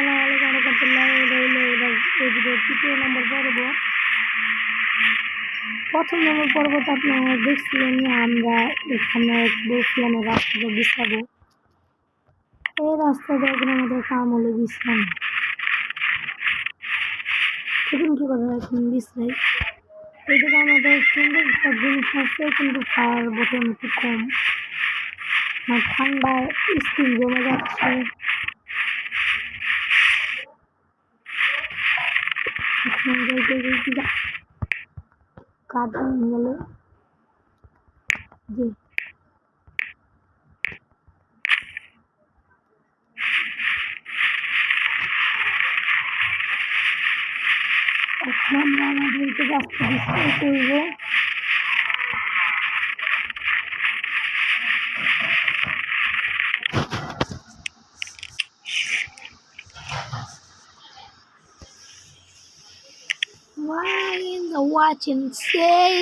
আসসালামু আলাইকুম রহমতুল্লাহ। এই ভিডিও 3 নম্বর পর্ব। প্রথম নম্বর পর্বতে আপনারা দেখছিলেন আমরা এখানে বলছিলাম রাস্তাটা বিছাবো। এই রাস্তাটা এখন আমাদের কাম হলে বিছানো। এখন কি করে এখন বিছাই। এইদিকে আমাদের সুন্দর সব জিনিস আছে কিন্তু তার বোতল একটু কম। ঠান্ডায় স্কিন জমে যাচ্ছে। কাটা গেল যে এখন আমরা আমাদেরকে রাস্তা বিস্তার করবো। Why in the watch and say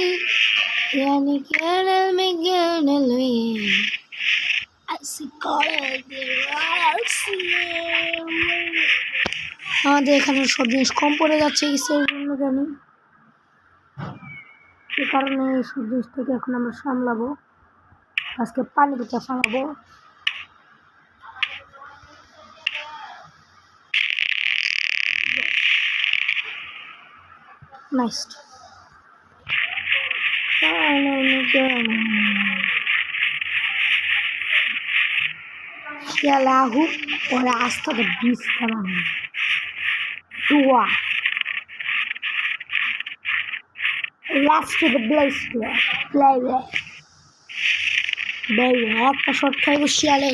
can you get me I see color আমাদের এখানে সব জিনিস কম পড়ে যাচ্ছে কিসের জন্য জানি, সে কারণে সব জিনিসটাকে এখন আমরা সামলাবো। আজকে পানি বেচা ফালাবো। Next. Yalahu ora asta da bista mano. Tua. Last to the blaze to play. Baby, একটা শট খাইবো শিয়ালে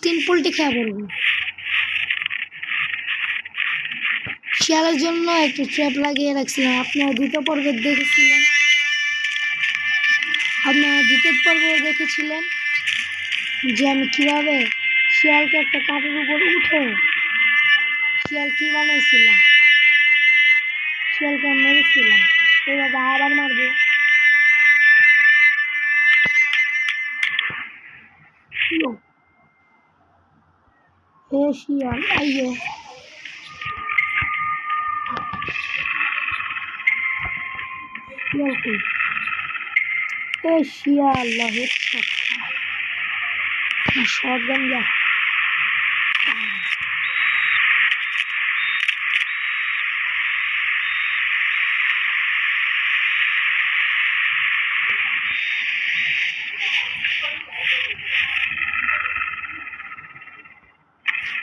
3 পোল্টি খেয়ে পড়বো। শিয়ালের জন্য একটু ট্র্যাপ লাগিয়ে রাখছিলাম। আপনারা দ্বিতীয় পর্বে দেখেছিলেন। যে আমি কিভাবে শিয়ালকে একটা কাঠের উপর উঠে শিয়াল কি বানাইছিলাম, শিয়ালকে মেরেছিলাম। এইভাবে আবার মারবো। হে শিয়াল আইয়ে শিয়ালকে এ শিয়াল শটগান যা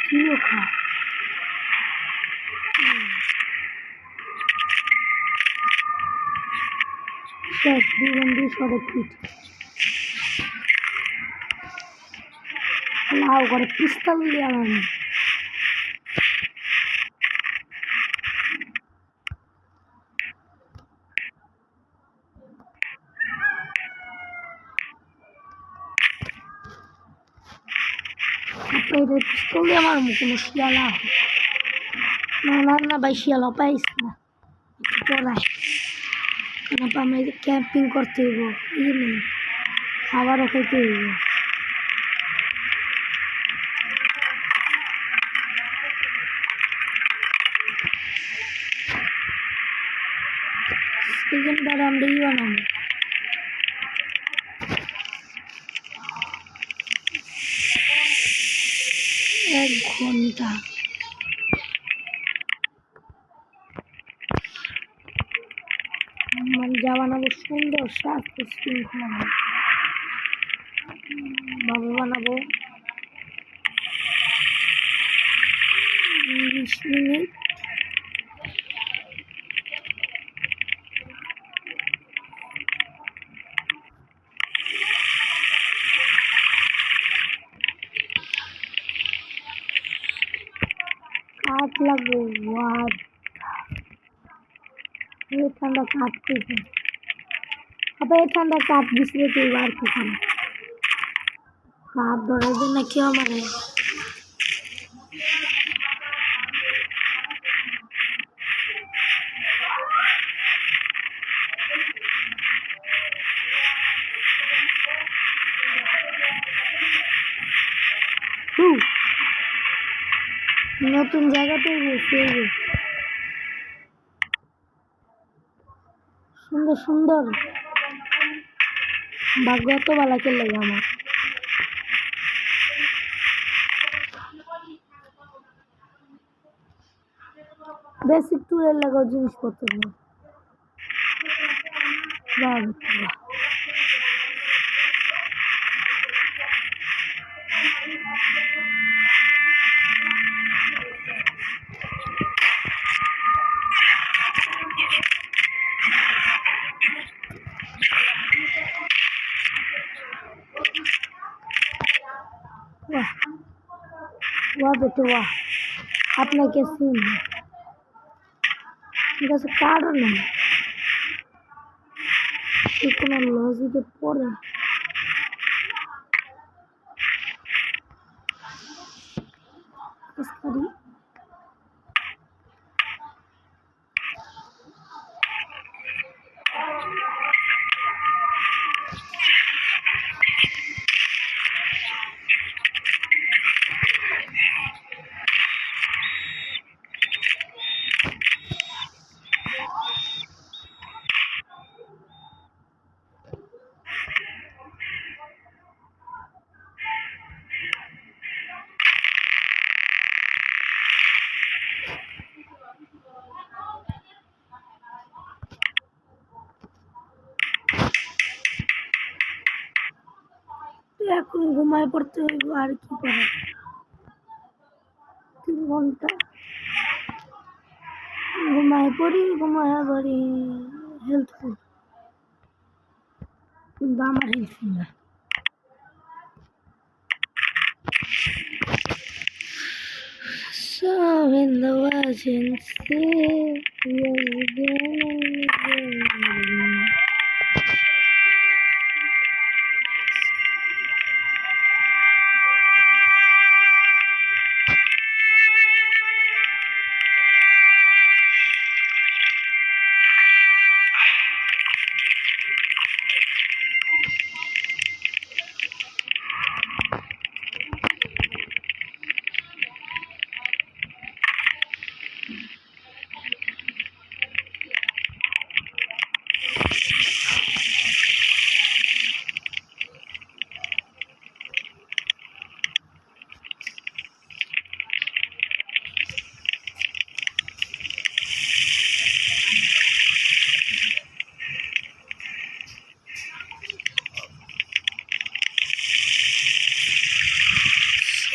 কিও খা শেষ 2 বন্ধু সরে ফিট লাউ করে পিস্তল দিয়ে আমার পিস্তল দিয়ে আমার কোনো শিয়ালা না ভাই শিয়ালা পাইস না একটু পড়ায় আমি ক্যাম্পিং করতে হইব, নেই খাবারও খাইতে হইব। সেকেন্ডবার আমরা বানাবো 1 ঘন্টা। যা বানাবো সুন্দর স্বাস্থ্য শৃঙ্খলা ভাবে বানাবো। 20 মিনিট কাঠ লাগবে। ঠান্ডা কাঠ পেয়েছে আবার ঠান্ডা কাঠ বিছড়ে তুই আর কি খান কাঠ ধরার জন্য কেউ মানে নতুন জায়গাতে গেছি এই যে। সুন্দর সুন্দর ভাগ্য এত ভালো খেলে আমার। বেসিক টুরের লাগাও জিনিসপত্র নেই। বাহ, বাহ। वाह वाह बेटे वाह, আপনাকে সিন ঠিক আছে কারণ কোনো লজিকে পড়ে স্টাডি। এখন ঘুমায় পড়তে হইব আর কি করে, 3 ঘন্টা ঘুমায় পড়ি হেল্পফুল, কিন্তু আমার হেল্পফুল না। Some in the watching see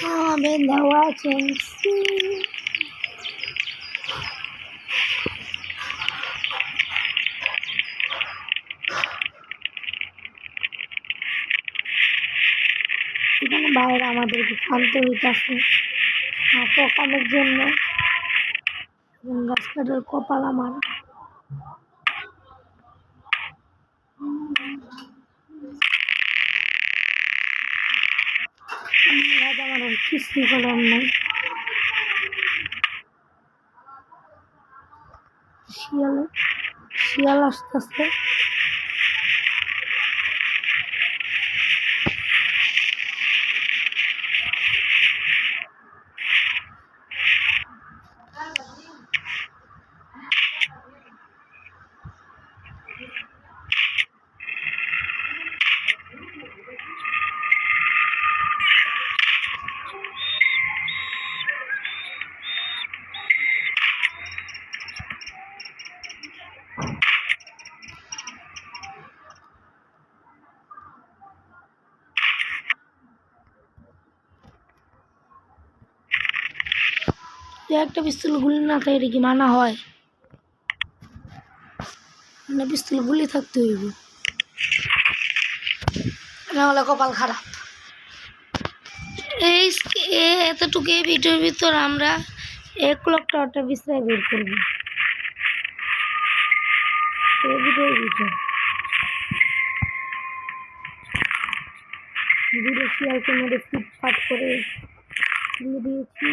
Some in the watching see. এখানে বাইরে আমাদেরকে শান্ত হইতেছে পকানোর জন্য, এবং গাছ কাটার কপাল আমার। আমার কিছুই করার নাই। শিয়াল আসতেছে। একটা পিস্তল গুলি না থাকলে কি মানা হয় না? পিস্তল গুলি থাকতে হইব, না হলে কপাল খারাপ। এই এতটুকু এই ভিডিওর ভিতর আমরা 1 লক্ষ টাকাটা বিছরাই বের করবো এই ভিডিওর ভিতর। দুটো শিয়ালকে মেরে ফিটফাট করে তুলে দিয়েছি।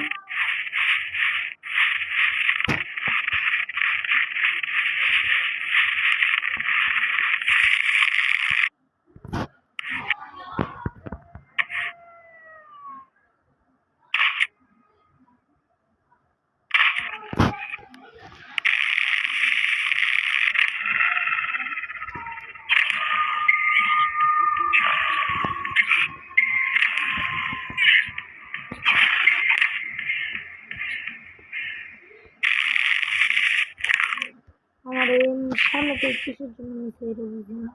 সামনে থেকে কিসের জন্য নিচে এটা বুঝি না।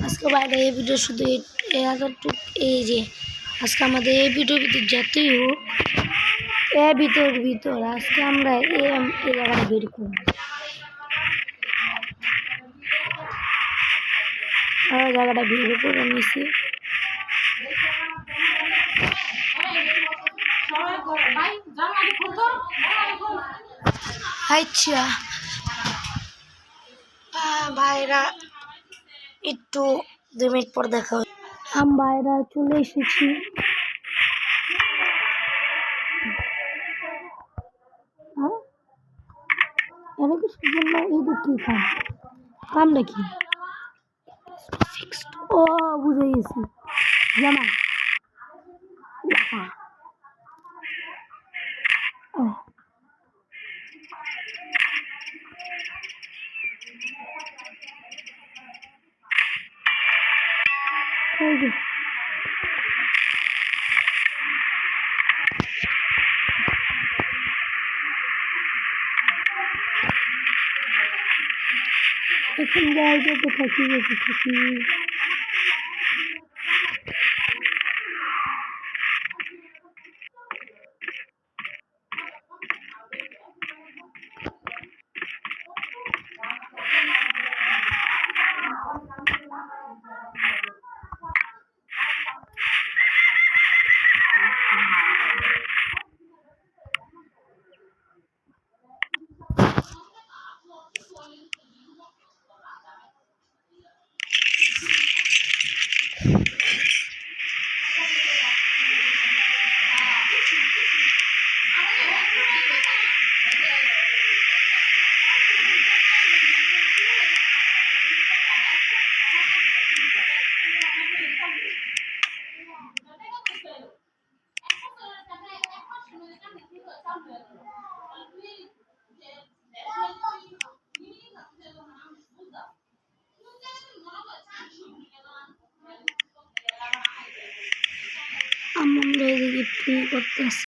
আজকে বাইরে এই ভিডিও শুধু এতটুকু, এই যে আজকে আমাদের এই ভিডিওর ভিতর যতই হোক ভিতর আজকে আমরা এই জায়গাটা বের করব। জায়গাটা বের করে নিছি। আচ্ছা ভাইরা একটু 2 মিনিট পর দেখা হবে। আমি বাইরে চলে এসেছি। এনে কিছুর জন্য এই যে কি কাম নাকি? ও বুঝে গেছি, জামা এই যে এখন জায়গা তো থাকি থাকি। আমরা এদিকে করতেছি।